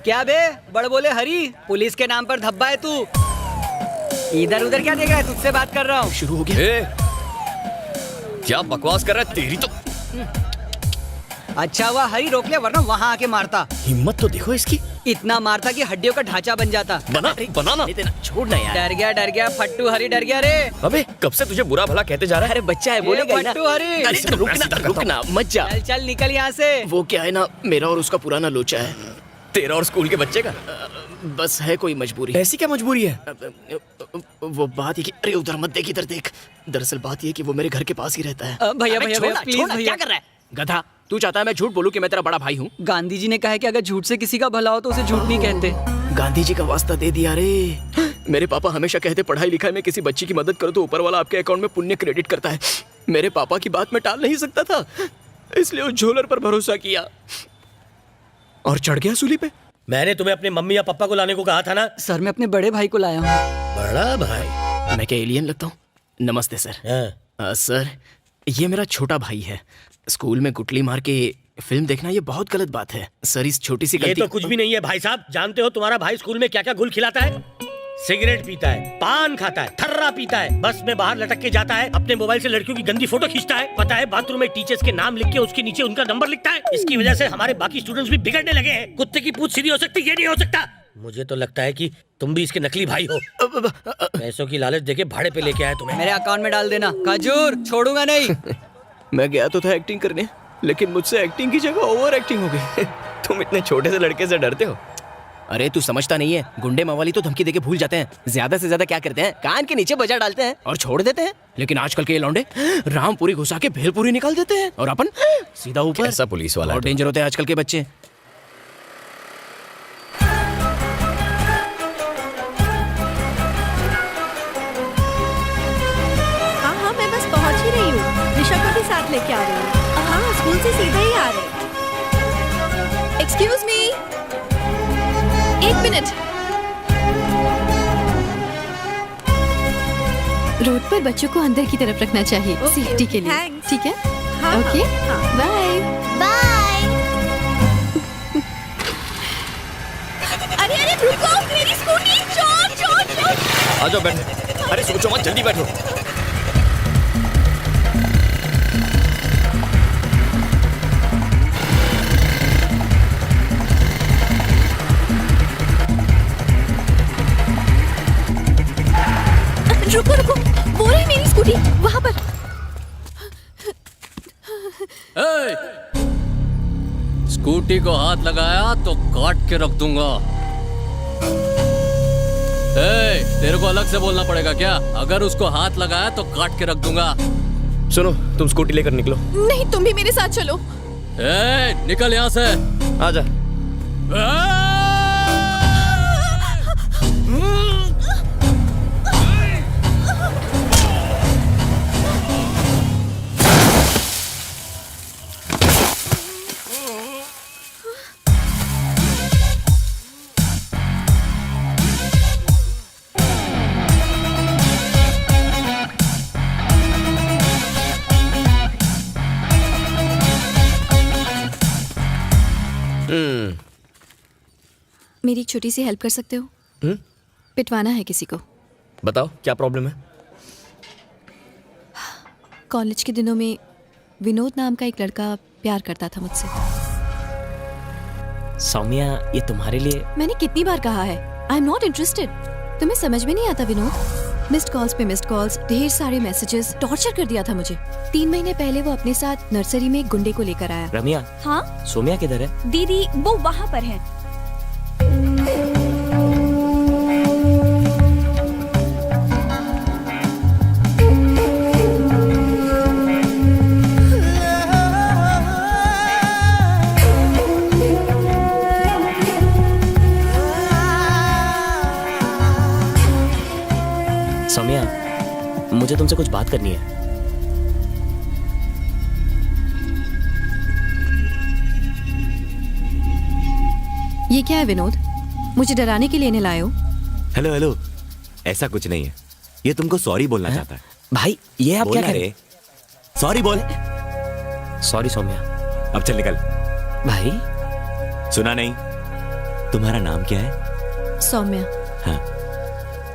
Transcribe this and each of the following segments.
क्या बे बड़ बोले हरी, पुलिस के नाम पर धब्बा है तू। इधर उधर क्या देख रहा है, तुझसे बात कर रहा हूँ। शुरू हो गया। क्या बकवास कर रहा है, तेरी तो। अच्छा हुआ हरी रोक लिया, वरना वहाँ आके मारता। हिम्मत तो देखो इसकी, इतना मारता कि हड्डियों का ढांचा बन जाता। बनाना छोड़ना यार। डर गया फट्टू हरी, डर गया रे। अबे कब से तुझे बुरा भला कहते जा रहा है। अरे बच्चा है, बोलेगा ही ना। फट्टू हरी, अरे रुकना मत जा। चल चल निकल यहाँ से। वो क्या है ना, मेरा और उसका पुराना लोचा है। तेरा और स्कूल के बच्चे का? बस है कोई मजबूरी। ऐसी क्या मजबूरी है? वो बात ये कि अरे उधर मत देख, इधर देख। दरअसल बात ये कि वो मेरे घर के पास ही रहता है। भैया प्लीज भैया। क्या कर रहा है गधा? तू चाहता है मैं झूठ बोलूं कि मैं तेरा बड़ा भाई हूँ? गांधी जी ने कहा है कि अगर झूठ से किसी का भला हो तो उसे झूठ नहीं कहते। गांधी जी का वास्ता दे दिया रे। मेरे पापा हमेशा कहते पढ़ाई लिखाई में किसी बच्ची की मदद करो तो ऊपर वाला आपके अकाउंट में पुण्य क्रेडिट करता है। मेरे पापा की बात मैं टाल नहीं सकता था, इसलिए उस झोलर पर भरोसा किया और चढ़ गया सूली पे। मैंने तुम्हें अपने मम्मी या पापा को लाने को कहा था ना। सर मैं अपने बड़े भाई को लाया हूँ। बड़ा भाई? मैं क्या एलियन लगता हूँ? नमस्ते सर। सर ये मेरा छोटा भाई है। स्कूल में गुटली मार के फिल्म देखना ये बहुत गलत बात है सर। इस छोटी सी ये गलती तो कुछ भी नहीं है भाई साहब। जानते हो तुम्हारा भाई स्कूल में क्या क्या गुल खिलाता है? सिगरेट पीता है, पान खाता है, थर्रा पीता है, बस में बाहर लटक के जाता है, अपने मोबाइल से लड़कियों की गंदी फोटो खींचता है, पता है बाथरूम में टीचर्स के नाम लिख के उसके नीचे उनका नंबर लिखता है। इसकी वजह से हमारे बाकी स्टूडेंट्स भी बिगड़ने लगे हैं। कुत्ते की पूंछ सीधी हो सकती, ये नहीं हो सकता। मुझे तो लगता है कि तुम भी इसके नकली भाई हो। पैसों की लालच देके भाड़े पे लेके आया तुम्हें। मेरे अकाउंट में डाल देना, खजूर छोड़ूंगा नहीं। मैं गया तो था एक्टिंग करने, लेकिन मुझसे एक्टिंग की जगह ओवर एक्टिंग हो गई। तुम इतने छोटे से लड़के से डरते हो? अरे तू समझता नहीं है, गुंडे मवाली तो धमकी देके भूल जाते हैं। ज्यादा से ज्यादा क्या करते हैं, कान के नीचे बजा डालते हैं और छोड़ देते हैं। लेकिन आजकल के ये लौंडे रामपुरी घुसा के भेलपुरी निकाल देते हैं और अपन सीधा ऊपर। ऐसा पुलिस वाला और डेंजर होते हैं आजकल के बच्चे। हाँ मैं बस पहुंच ही रही हूँ। ऋषा को भी साथ लेके आ रही हूँ। हाँ स्कूल से सीधा ही आ रहे हैं। एक्सक्यूज मी, एक मिनट। रोड पर बच्चों को अंदर की तरफ रखना चाहिए, सेफ्टी के लिए। ठीक है? Okay bye bye. अरे अरे रुको, मेरी स्कूटी। चोर चोर चोर। आ जाओ बैठो। अरे सोचो मत, जल्दी बैठो। रुको रुको, वो रही मेरी स्कूटी वहाँ पर। स्कूटी को हाथ लगाया तो काट के रख दूंगा। तेरे को अलग से बोलना पड़ेगा क्या? अगर उसको हाथ लगाया तो काट के रख दूंगा। सुनो, तुम स्कूटी लेकर निकलो। नहीं तुम भी मेरे साथ चलो। निकल यहाँ से। आजा। मेरी छोटी सी हेल्प कर सकते हो? पिटवाना है किसी को। बताओ क्या प्रॉब्लम है? कॉलेज के दिनों में विनोद नाम का एक लड़का प्यार करता था मुझसे। सौम्या ये तुम्हारे लिए। मैंने कितनी बार कहा है आई एम नॉट इंटरेस्टेड। तुम्हें समझ में नहीं आता विनोद? मिस्ड कॉल्स पे मिस्ड कॉल्स, ढेर सारे मैसेजेस, टॉर्चर कर दिया था मुझे। 3 महीने पहले वो अपने साथ नर्सरी में एक गुंडे को लेकर आया। रमिया। हाँ सोम्या किधर है? दीदी वो वहाँ पर है। सौम्या मुझे तुमसे कुछ बात करनी है। ये क्या है विनोद? मुझे डराने के लिए इन्हें लाए हो? हेलो हेलो, ऐसा कुछ नहीं है। ये तुमको सॉरी बोलना चाहता है। भाई ये आप क्या कह रहे? सॉरी बोल। सॉरी सौम्या। अब चल निकल। भाई सुना नहीं? तुम्हारा नाम क्या है? सौम्या। हाँ।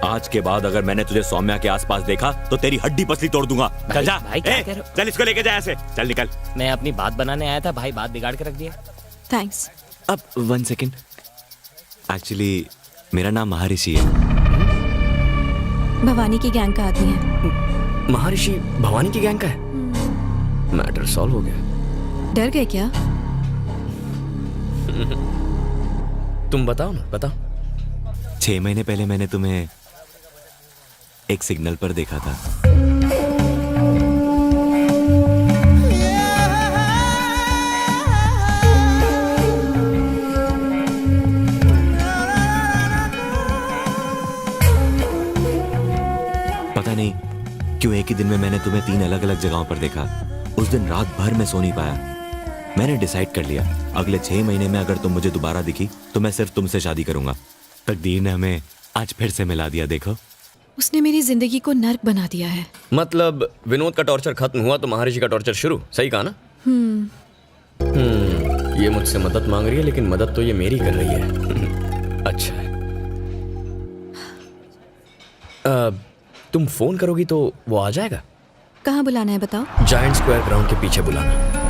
आज के बाद अगर मैंने तुझे सौम्या के आसपास देखा तो तेरी हड्डी पसली तोड़ दूंगा। चल जा। भाई, क्या कह रहे हो? चल इसको लेके जा ऐसे। चल निकल। मैं अपनी बात बनाने आया था, भाई बात बिगाड़ के रख दिया। थैंक्स। अब 1 सेकेंड। एक्चुअली मेरा नाम महर्षि है। भवानी की गैंग का आदमी है। महर्षि भवानी की गैंग का है? मैटर सॉल्व हो गया। डर गए क्या? तुम बताओ ना, बताओ। 6 महीने पहले मैंने तुम्हें एक सिग्नल पर देखा था। पता नहीं क्यों एक ही दिन में मैंने तुम्हें 3 अलग अलग जगहों पर देखा। उस दिन रात भर मैं सो नहीं पाया। मैंने डिसाइड कर लिया अगले 6 महीने में अगर तुम मुझे दोबारा दिखी तो मैं सिर्फ तुमसे शादी करूंगा। तकदीर ने हमें आज फिर से मिला दिया। देखो, उसने मेरी जिंदगी को नर्क बना दिया है। मतलब विनोद का टॉर्चर खत्म हुआ तो महर्षि का टॉर्चर शुरू। सही कहा ना? ये मुझसे मदद मांग रही है, लेकिन मदद तो ये मेरी कर रही है। अच्छा है। तुम फोन करोगी तो वो आ जाएगा? कहाँ बुलाना है बताओ? जायंट स्क्वायर ग्राउंड के पीछे बुलाना।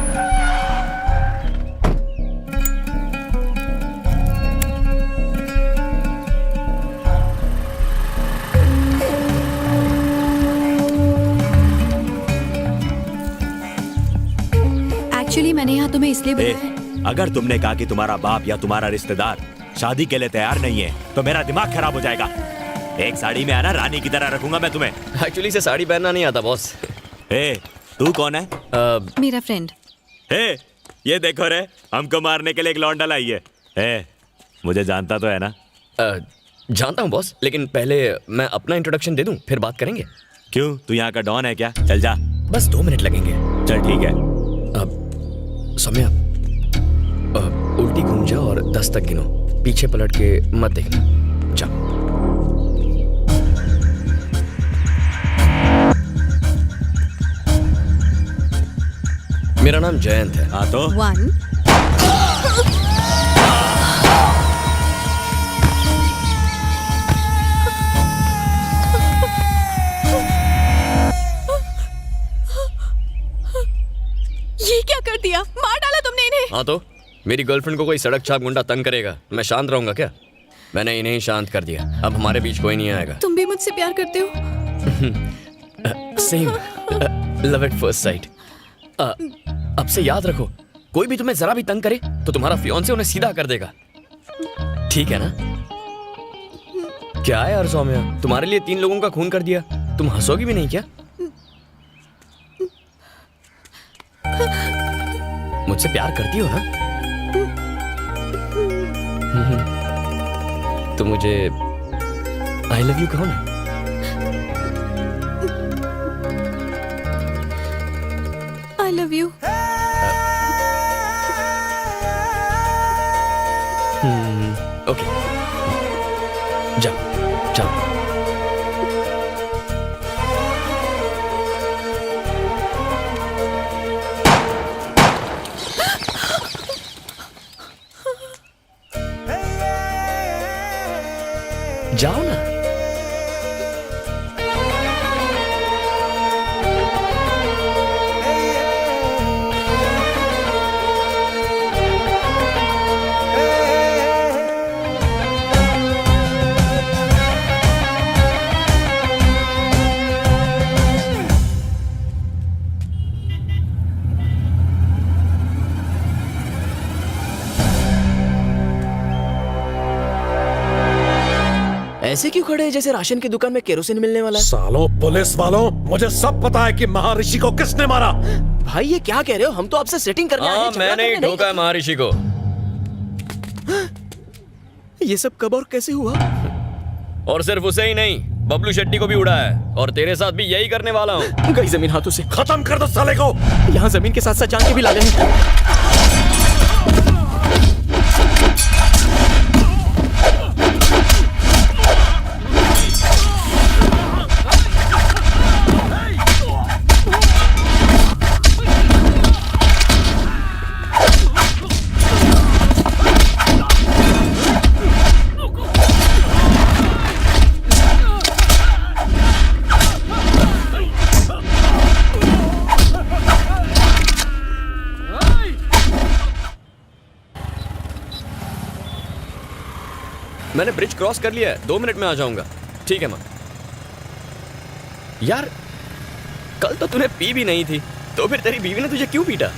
एक्चुअली मैंने यहाँ तुम्हें इसलिए बुलाया है। अगर तुमने कहा कि तुम्हारा बाप या तुम्हारा रिश्तेदार शादी के लिए तैयार नहीं है तो मेरा दिमाग खराब हो जाएगा। एक साड़ी में आना, रानी की तरह रखूंगा मैं तुम्हें। एक्चुअली से साड़ी पहनना नहीं आता बॉस। तू कौन है? मेरा फ्रेंड। ये देखो रे, हमको मारने के लिए एक लौंडा लाई है। मुझे जानता तो है ना? जानता हूँ बॉस, लेकिन पहले मैं अपना इंट्रोडक्शन दे दूं, फिर बात करेंगे। क्यों, तू यहाँ का डॉन है क्या? चल जा। बस 2 मिनट लगेंगे। चल ठीक है। सौम्या, उल्टी घूम जाओ और 10 तक गिनो। पीछे पलट के मत देखना। जा। मेरा नाम जयंत है। हाँ तो 1 ये क्या कर दिया? मार डाला तुमने इन्हें। हाँ तो मेरी गर्लफ्रेंड को कोई सड़क छाप गुंडा तंग करेगा, मैं शांत रहूंगा क्या? मैंने इन्हें ही शांत कर दिया। अब हमारे बीच कोई नहीं आएगा। तुम भी मुझसे प्यार करते हो? Same. Love at first sight. अब से याद रखो, कोई भी तुम्हें जरा भी तंग करे तो तुम्हारा फियांसे उन्हें सीधा कर देगा। ठीक है ना? क्या है यार सौम्या, तुम्हारे लिए 3 लोगों का खून कर दिया, तुम हंसोगी भी नहीं क्या? मुझसे प्यार करती हो ना? तो मुझे आई लव यू कहो ना। I love you. ओके, जाओ जाओ। जाओ ना। ऐसे क्यों खड़े हैं जैसे राशन की दुकान में केरोसिन मिलने वाला है? सालों पुलिस वालों, मुझे सब पता है कि महर्षि को किसने मारा। भाई ये क्या कह रहे हो? हम तो आपसे सेटिंग करने आए हैं, झगड़ा मैंने ही करने ठोका है महर्षि को। ये सब कब और कैसे हुआ? और सिर्फ उसे ही नहीं, बबलू शेट्टी को भी उड़ा है, और तेरे साथ भी यही करने वाला हूँ। गई जमीन हाथों से। खत्म कर दो साले को। यहाँ जमीन के साथ साथ जान के भी लाले हैं। मैंने ब्रिज क्रॉस कर लिया है, 2 मिनट में आ जाऊंगा। ठीक है माँ। यार कल तो तूने पी भी नहीं थी, तो फिर तेरी बीवी ने तुझे क्यों पीटा?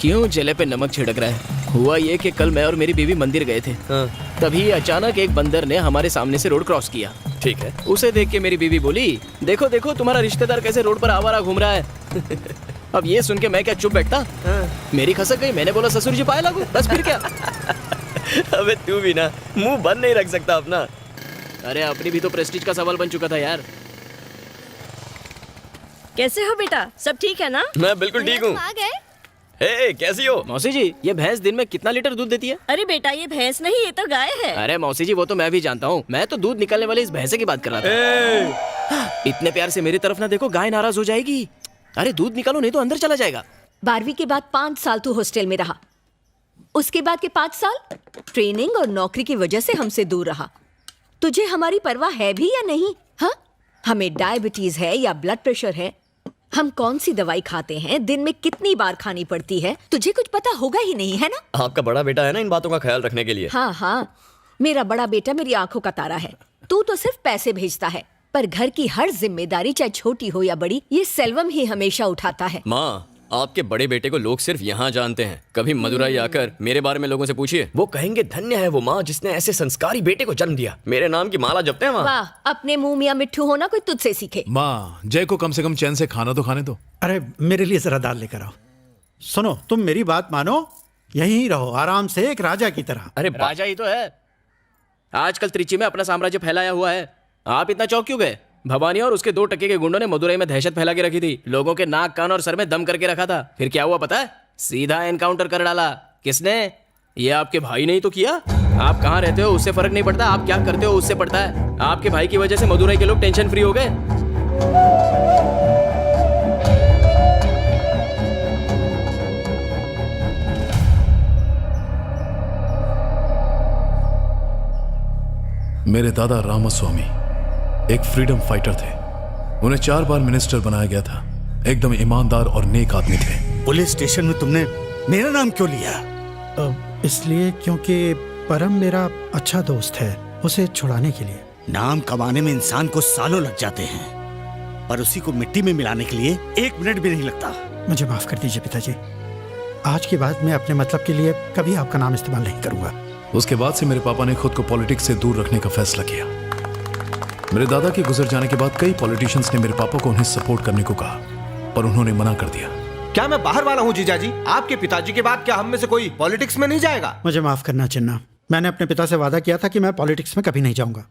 क्यों जले पे नमक छिड़क रहा है? हुआ ये कि कल मैं और मेरी बीवी मंदिर गए थे। हाँ। तभी अचानक एक बंदर ने हमारे सामने से रोड क्रॉस किया। ठीक है। उसे देख के मेरी बीवी बोली, देखो देखो तुम्हारा रिश्तेदार कैसे रोड पर आवारा घूम रहा है। अब ये सुन के मैं क्या चुप बैठता? मेरी खसक गई। मैंने बोला ससुर जी पाए लागू, बस फिर क्या। अबे तू भी ना मुंह बंद नहीं रख सकता अपना। अरे अपनी भी तो प्रेस्टीज का सवाल बन चुका था यार। कैसे हो बेटा, सब ठीक है ना? मैं बिल्कुल ठीक हूँ। आ गए? हे कैसी हो? मौसी जी, ये भैंस दिन में कितना लीटर दूध देती है? अरे बेटा ये भैंस नहीं, ये तो गाय है। अरे मौसी जी, वो तो मैं भी जानता हूँ। मैं तो दूध निकलने वाली इस भैंसे की बात कर रहा था। इतने प्यार से मेरी तरफ ना देखो, गाय नाराज हो जाएगी। अरे दूध निकालो नहीं तो अंदर चला जाएगा। 12वीं के बाद 5 साल तू हॉस्टल में रहा, उसके बाद के 5 साल ट्रेनिंग और नौकरी की वजह से हमसे दूर रहा। तुझे हमारी परवाह है भी या नहीं? हाँ, हमें डायबिटीज है या ब्लड प्रेशर है, हम कौन सी दवाई खाते हैं, दिन में कितनी बार खानी पड़ती है, तुझे कुछ पता होगा ही नहीं, है ना? आपका बड़ा बेटा है ना इन बातों का ख्याल रखने के लिए। हाँ हाँ, मेरा बड़ा बेटा मेरी आंखों का तारा है। तू तो सिर्फ पैसे भेजता है, पर घर की हर जिम्मेदारी चाहे छोटी हो या बड़ी, ये सेल्वम ही हमेशा उठाता है। माँ, आपके बड़े बेटे को लोग सिर्फ यहाँ जानते हैं। कभी मदुराई आकर मेरे बारे में लोगों से पूछिए, वो कहेंगे धन्य है वो माँ जिसने ऐसे संस्कारी बेटे को जन्म दिया। मेरे नाम की माला जपते हैं वहाँ। वाह, अपने मुंह मियाँ मिट्ठू होना कोई तुझसे सीखे। माँ, जय को कम से कम चैन से खाना तो खाने दो। अरे मेरे लिए जरा दाल लेकर आओ। सुनो, तुम मेरी बात मानो, यहीं रहो आराम से एक राजा की तरह। अरे राजा ही तो है। आजकल त्रिची में अपना साम्राज्य फैलाया हुआ है। आप इतना चौंक क्यों गए? भवानी और उसके 2 टके के गुंडों ने मदुरई में दहशत फैला के रखी थी। लोगों के नाक, कान और सर में दम करके रखा था। फिर क्या हुआ पता है? सीधा एनकाउंटर कर डाला। किसने? ये आपके भाई ने ही तो किया। आप कहाँ रहते हो उससे फर्क नहीं पड़ता, आप क्या करते हो उससे पड़ता है। आपके भाई की वजह से मदुरई के लोग टेंशन फ्री हो गए। मेरे दादा रामास्वामी एक फ्रीडम फाइटर थे। उन्हें 4 बार मिनिस्टर बनाया गया था। एकदम ईमानदार और नेक आदमी थे। पुलिस स्टेशन में तुमने मेरा नाम क्यों लिया? इसलिए क्योंकि परम मेरा अच्छा दोस्त है, उसे छुड़ाने के लिए। नाम कमाने में इंसान को सालों लग जाते हैं, पर उसी को मिट्टी में मिलाने के लिए 1 मिनट भी नहीं लगता। मुझे माफ कर दीजिए पिताजी, आज के बाद मैं अपने मतलब के लिए कभी आपका नाम इस्तेमाल नहीं करूंगा। उसके बाद से मेरे पापा ने खुद को पॉलिटिक्स से दूर रखने का फैसला किया। मेरे दादा के गुजर जाने के बाद कई पॉलिटिशियंस ने मेरे पापा को उन्हें सपोर्ट करने को कहा, पर उन्होंने मना कर दिया। क्या मैं बाहर वाला हूँ जीजाजी? आपके पिताजी के बाद क्या हम में से कोई पॉलिटिक्स में नहीं जाएगा? मुझे माफ करना चिन्ना, मैंने अपने पिता से वादा किया था कि मैं पॉलिटिक्स में कभी नहीं जाऊंगा।